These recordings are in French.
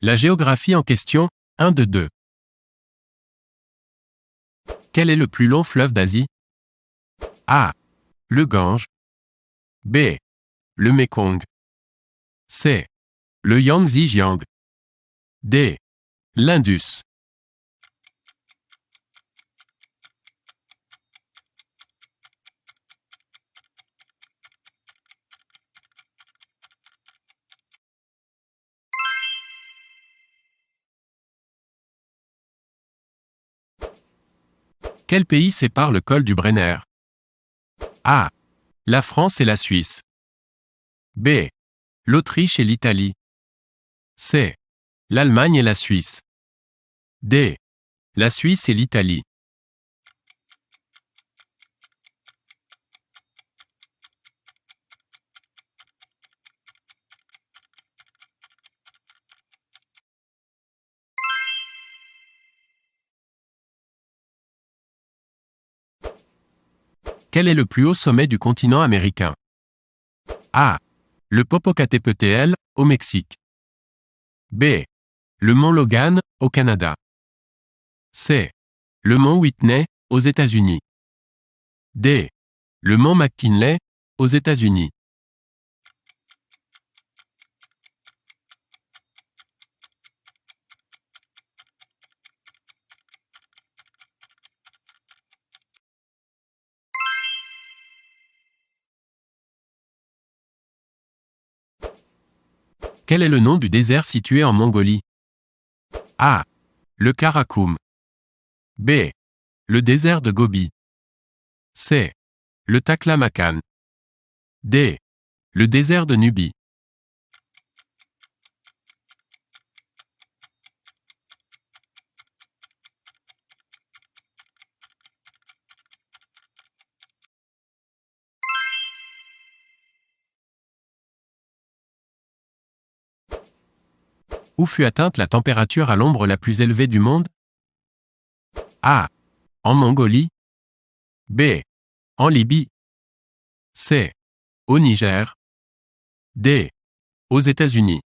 La géographie en question, 1 de 2. Quel est le plus long fleuve d'Asie? A. Le Gange. B. Le Mékong. C. Le Yangtze-Jiang. D. L'Indus. Quel pays sépare le col du Brenner? A. La France et la Suisse. B. L'Autriche et l'Italie. C. L'Allemagne et la Suisse. D. La Suisse et l'Italie. Quel est le plus haut sommet du continent américain? A. Le Popocatépetl, au Mexique. B. Le mont Logan, au Canada. C. Le mont Whitney, aux États-Unis. D. Le mont McKinley, aux États-Unis. Quel est le nom du désert situé en Mongolie? A. Le Karakoum. B. Le désert de Gobi. C. Le Taklamakan. D. Le désert de Nubie. Où fut atteinte la température à l'ombre la plus élevée du monde? A. En Mongolie. B. En Libye. C. Au Niger. D. Aux États-Unis.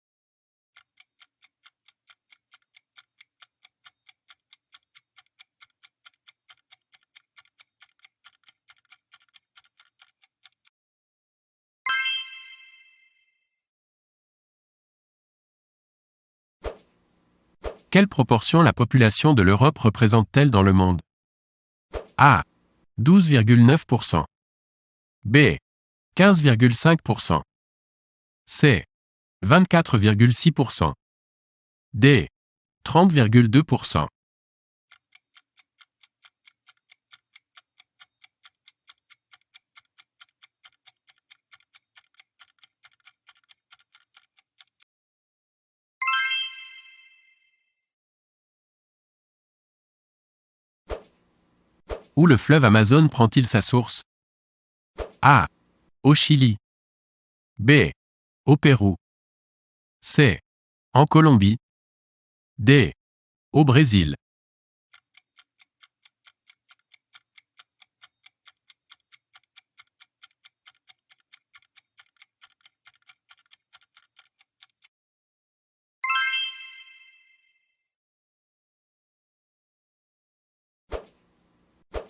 Quelle proportion la population de l'Europe représente-t-elle dans le monde? A. 12,9%. B. 15,5%. C. 24,6%. D. 30,2%. Où le fleuve Amazone prend-il sa source? A. Au Chili. B. Au Pérou. C. En Colombie. D. Au Brésil.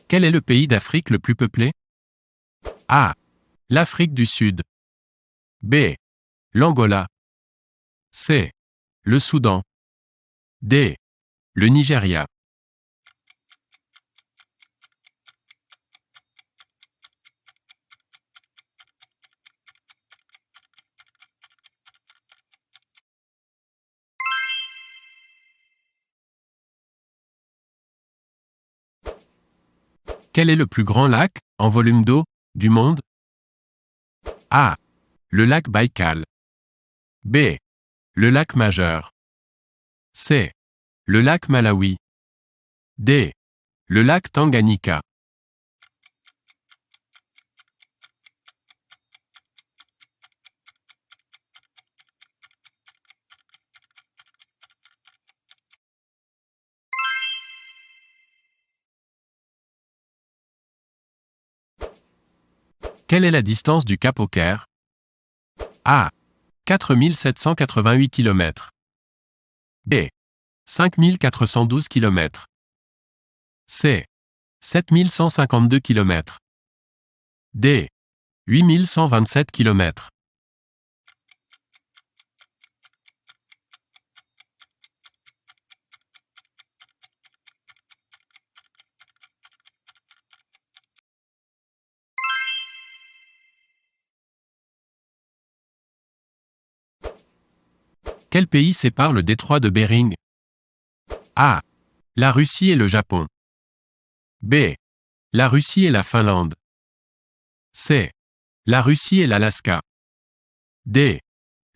Quel est le pays d'Afrique le plus peuplé? A. L'Afrique du Sud. B. L'Angola. C. Le Soudan. D. Le Nigeria. Quel est le plus grand lac, en volume d'eau, du monde? A. Le lac Baïkal. B. Le lac Majeur. C. Le lac Malawi. D. Le lac Tanganyika. Quelle est la distance du Cap au Caire? A. 4788 km. B. 5412 km. C. 7152 km. D. 8127 km. Quel pays sépare le détroit de Bering? A. La Russie et le Japon. B. La Russie et la Finlande. C. La Russie et l'Alaska. D.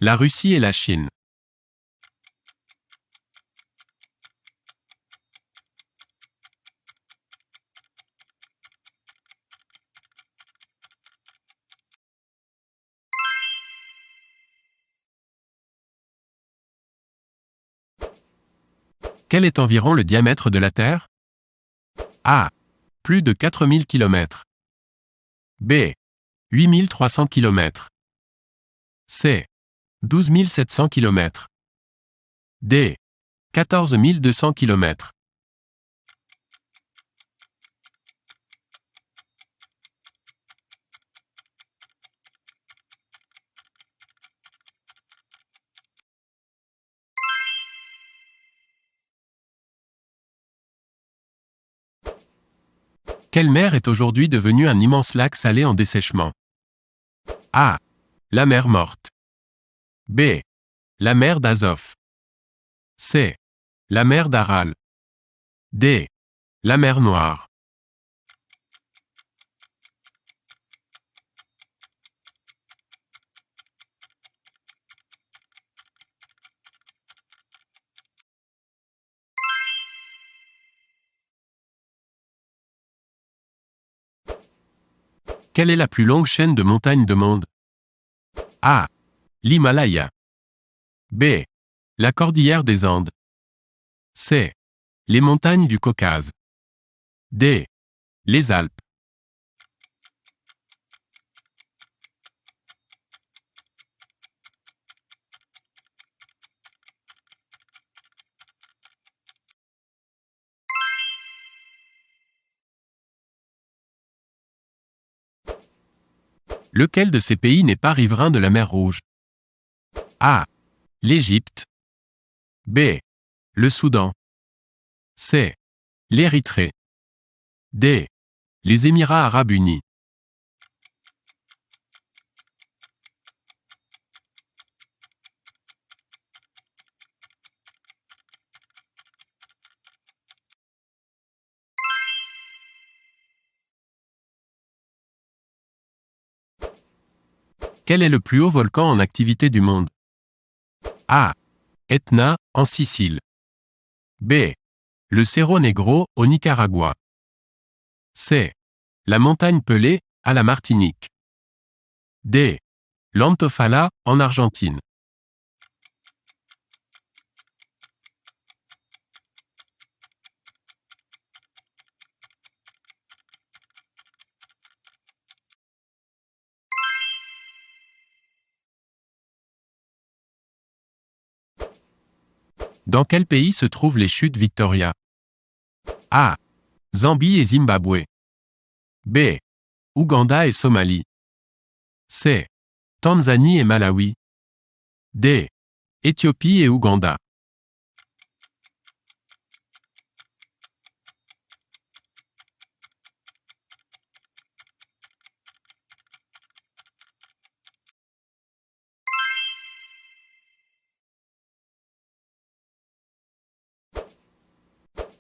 La Russie et la Chine. Quel est environ le diamètre de la Terre? A. Plus de 4000 km. B. 8300 km. C. 12 700 km. D. 14 200 km. Quelle mer est aujourd'hui devenue un immense lac salé en dessèchement? A. La mer Morte. B. La mer d'Azov. C. La mer d'Aral. D. La mer Noire. Quelle est la plus longue chaîne de montagnes du monde? A. L'Himalaya. B. La cordillère des Andes. C. Les montagnes du Caucase. D. Les Alpes. Lequel de ces pays n'est pas riverain de la mer Rouge? A. L'Égypte. B. Le Soudan. C. L'Érythrée. D. Les Émirats arabes unis. Quel est le plus haut volcan en activité du monde? A. Etna, en Sicile. B. Le Cerro Negro, au Nicaragua. C. La montagne Pelée, à la Martinique. D. L'Antofalla, en Argentine. Dans quel pays se trouvent les chutes Victoria? A. Zambie et Zimbabwe. B. Ouganda et Somalie. C. Tanzanie et Malawi. D. Éthiopie et Ouganda.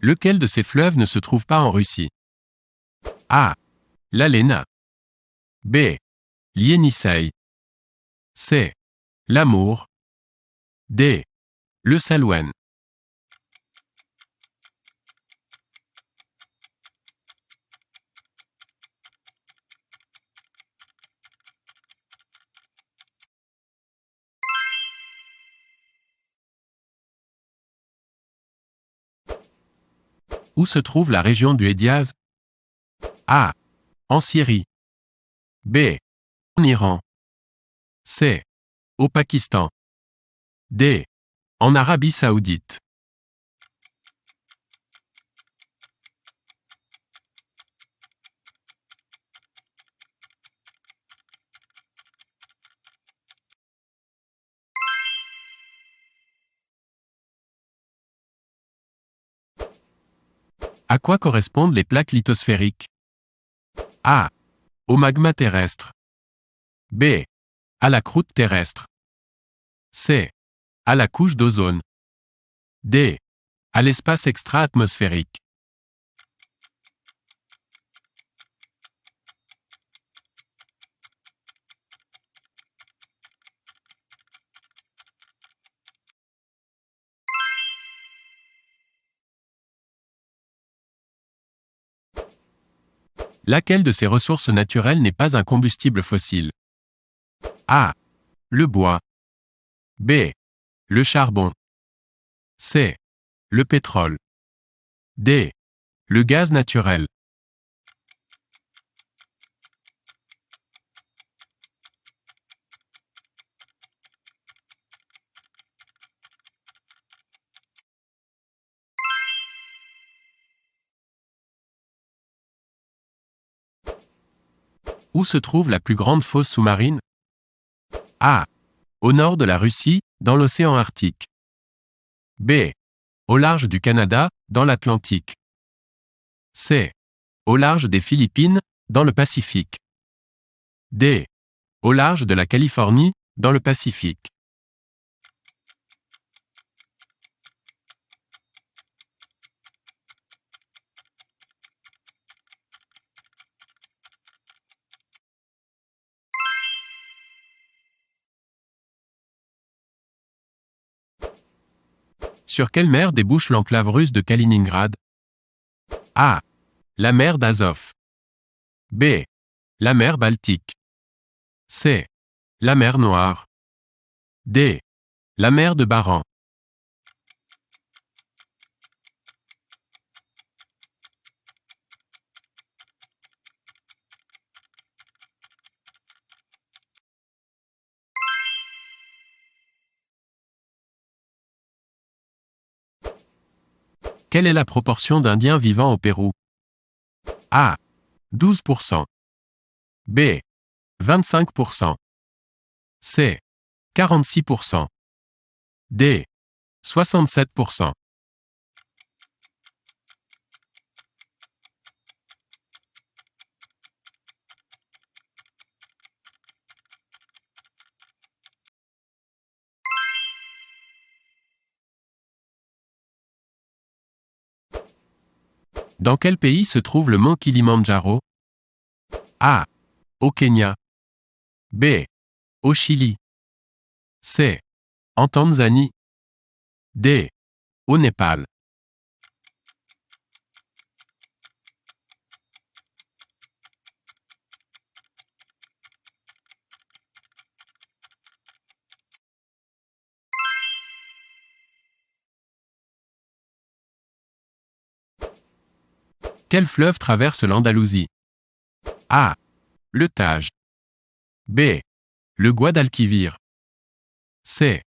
Lequel de ces fleuves ne se trouve pas en Russie? A. La Lena. B. L'Ienisseï. C. L'Amour. D. Le Salween. Où se trouve la région du Hédiaz? A. En Syrie. B. En Iran. C. Au Pakistan. D. En Arabie Saoudite. À quoi correspondent les plaques lithosphériques? A. Au magma terrestre. B. À la croûte terrestre. C. À la couche d'ozone. D. À l'espace extra-atmosphérique. Laquelle de ces ressources naturelles n'est pas un combustible fossile? A. Le bois. B. Le charbon. C. Le pétrole. D. Le gaz naturel. Où se trouve la plus grande fosse sous-marine? A. Au nord de la Russie, dans l'océan Arctique. B. Au large du Canada, dans l'Atlantique. C. Au large des Philippines, dans le Pacifique. D. Au large de la Californie, dans le Pacifique. Sur quelle mer débouche l'enclave russe de Kaliningrad? A. La mer d'Azov. B. La mer Baltique. C. La mer Noire. D. La mer de Baran. Quelle est la proportion d'Indiens vivant au Pérou? A. 12%. B. 25%. C. 46%. D. 67%. Dans quel pays se trouve le mont Kilimandjaro? A. Au Kenya. B. Au Chili. C. En Tanzanie. D. Au Népal. Quel fleuve traverse l'Andalousie? A. Le Tage. B. Le Guadalquivir. C.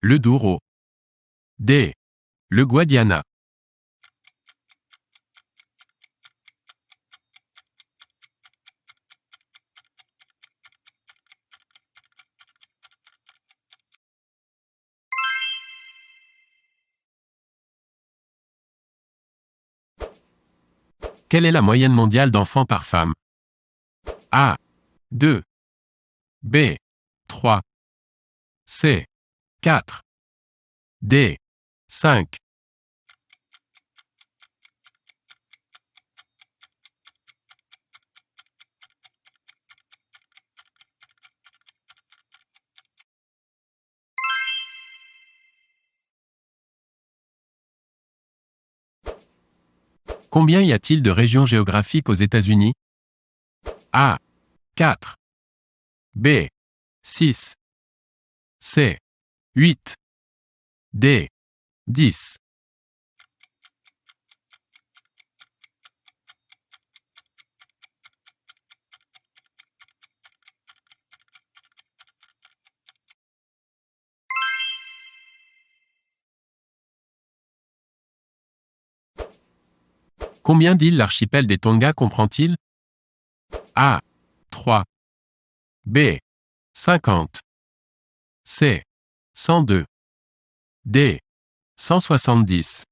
Le Douro. D. Le Guadiana. Quelle est la moyenne mondiale d'enfants par femme? A. 2. B. 3. C. 4. D. 5. Combien y a-t-il de régions géographiques aux États-Unis? A. 4. B. 6. C. 8. D. 10. Combien d'îles l'archipel des Tonga comprend-il? A. 3. B. 50. C. 102. D. 170.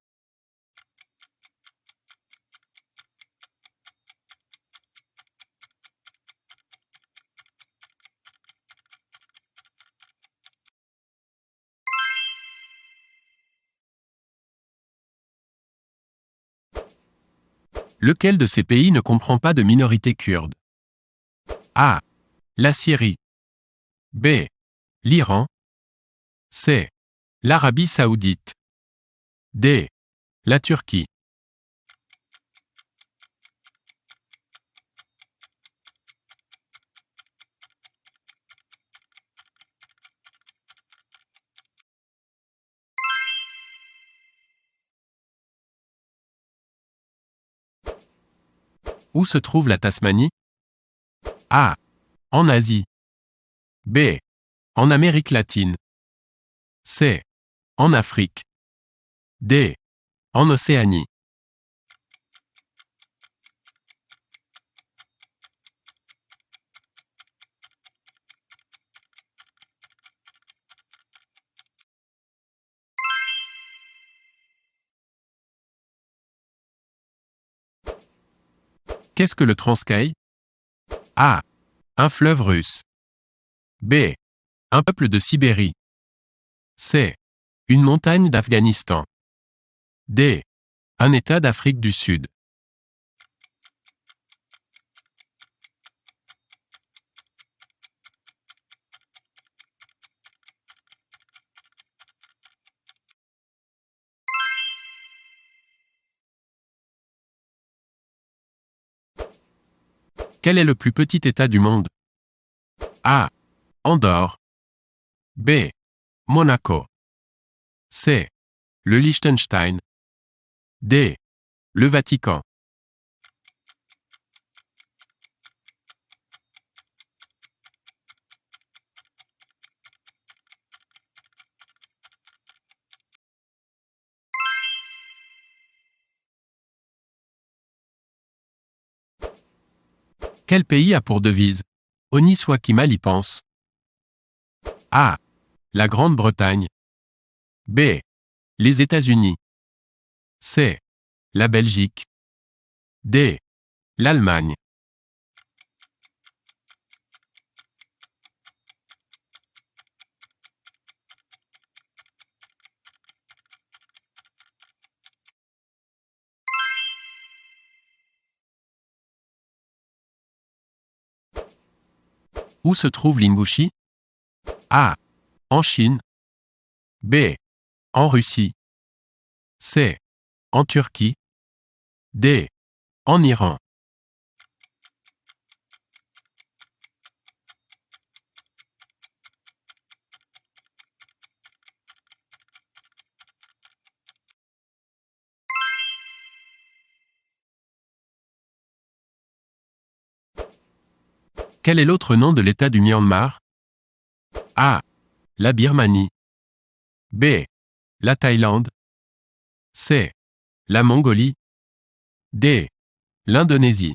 Lequel de ces pays ne comprend pas de minorité kurde? A. La Syrie. B. L'Iran. C. L'Arabie saoudite. D. La Turquie. Où se trouve la Tasmanie? A. En Asie. B. En Amérique latine. C. En Afrique. D. En Océanie. Qu'est-ce que le Transkaï? A. Un fleuve russe. B. Un peuple de Sibérie. C. Une montagne d'Afghanistan. D. Un État d'Afrique du Sud. Quel est le plus petit État du monde? A. Andorre. B. Monaco. C. Le Liechtenstein. D. Le Vatican. Quel pays a pour devise Honi soit qui mal y pense? A. La Grande-Bretagne. B. Les États-Unis. C. La Belgique. D. L'Allemagne. Où se trouve l'Ingouchi? A. En Chine. B. En Russie. C. En Turquie. D. En Iran. Quel est l'autre nom de l'État du Myanmar? A. La Birmanie. B. La Thaïlande. C. La Mongolie. D. L'Indonésie.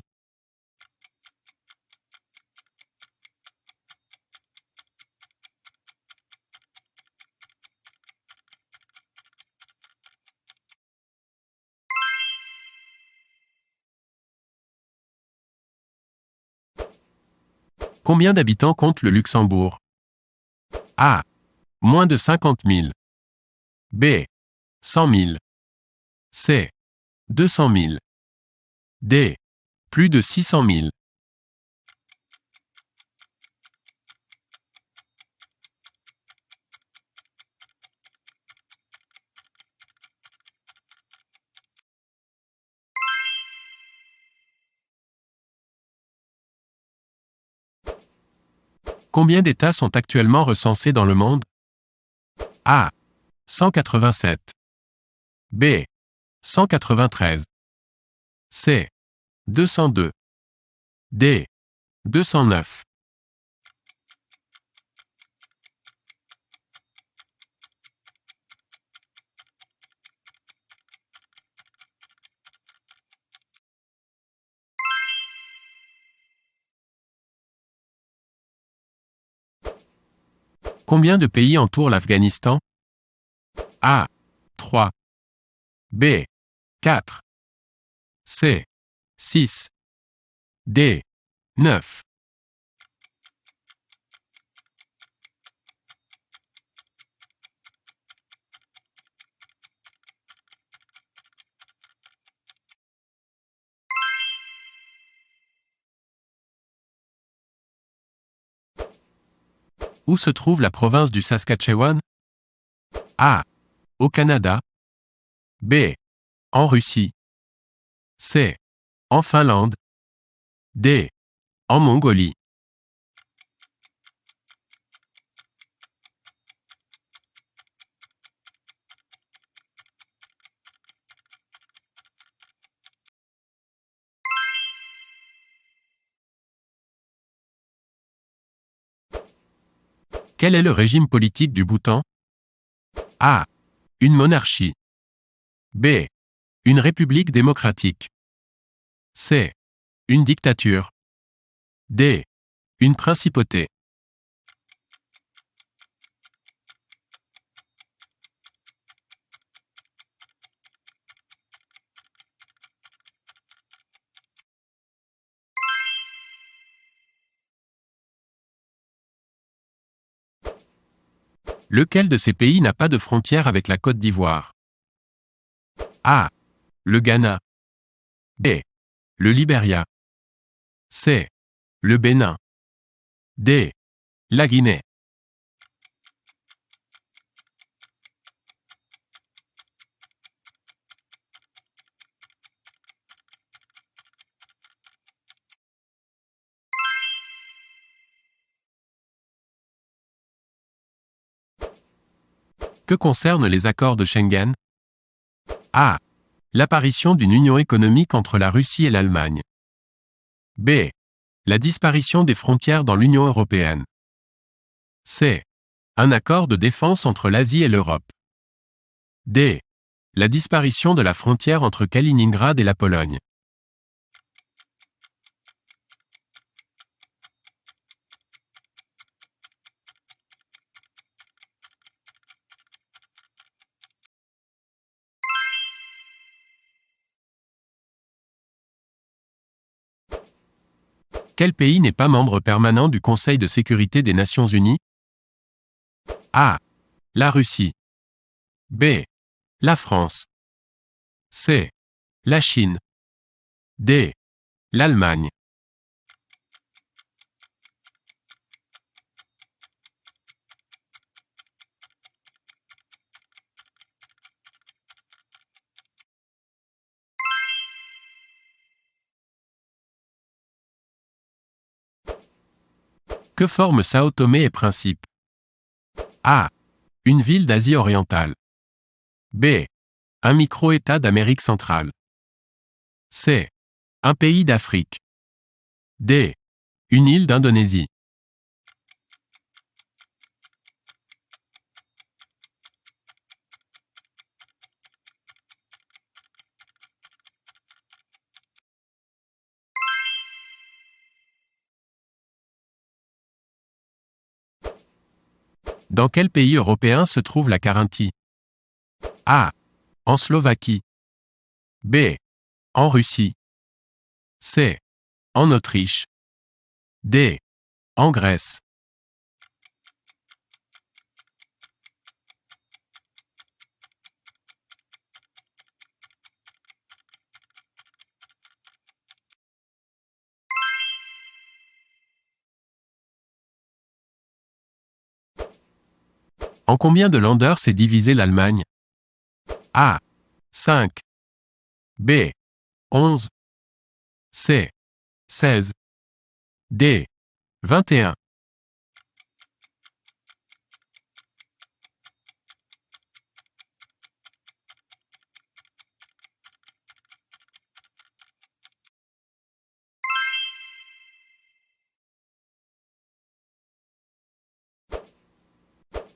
Combien d'habitants compte le Luxembourg? A. Moins de 50 000. B. 100 000. C. 200 000. D. Plus de 600 000. Combien d'États sont actuellement recensés dans le monde? A. 187. B. 193. C. 202. D. 209. Combien de pays entourent l'Afghanistan? A. 3. B. 4. C. 6. D. 9. Où se trouve la province du Saskatchewan? A. Au Canada. B. En Russie. C. En Finlande. D. En Mongolie. Quel est le régime politique du Bhoutan? A. Une monarchie. B. Une république démocratique. C. Une dictature. D. Une principauté. Lequel de ces pays n'a pas de frontière avec la Côte d'Ivoire? A. Le Ghana. B. Le Libéria. C. Le Bénin. D. La Guinée. Que concernent les accords de Schengen? A. L'apparition d'une union économique entre la Russie et l'Allemagne. B. La disparition des frontières dans l'Union européenne. C. Un accord de défense entre l'Asie et l'Europe. D. La disparition de la frontière entre Kaliningrad et la Pologne. Quel pays n'est pas membre permanent du Conseil de sécurité des Nations Unies? A. La Russie. B. La France. C. La Chine. D. L'Allemagne. Que forment Sao Tomé et Principe? A. Une ville d'Asie orientale. B. Un micro-État d'Amérique centrale. C. Un pays d'Afrique. D. Une île d'Indonésie. Dans quel pays européen se trouve la Carinthie? A. En Slovaquie. B. En Russie. C. En Autriche. D. En Grèce. En combien de Länder s'est divisée l'Allemagne? A. 5. B. 11. C. 16. D. 21.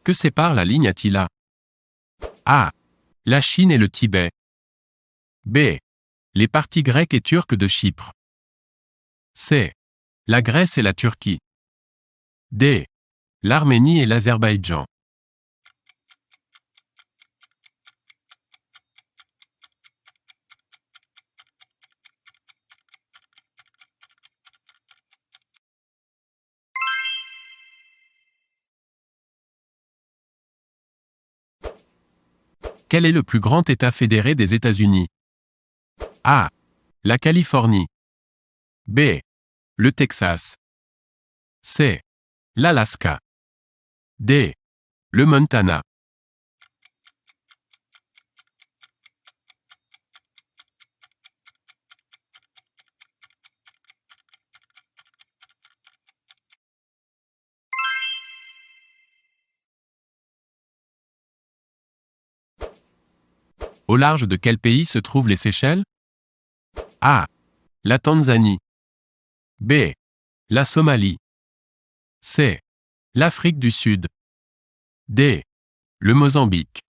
Que sépare la ligne Attila? A. La Chine et le Tibet. B. Les parties grecques et turques de Chypre. C. La Grèce et la Turquie. D. l'Arménie et l'Azerbaïdjan. Quel est le plus grand État fédéré des États-Unis? A. La Californie. B. Le Texas. C. L'Alaska. D. Le Montana. Au large de quel pays se trouvent les Seychelles? A. La Tanzanie. B. La Somalie. C. L'Afrique du Sud. D. Le Mozambique.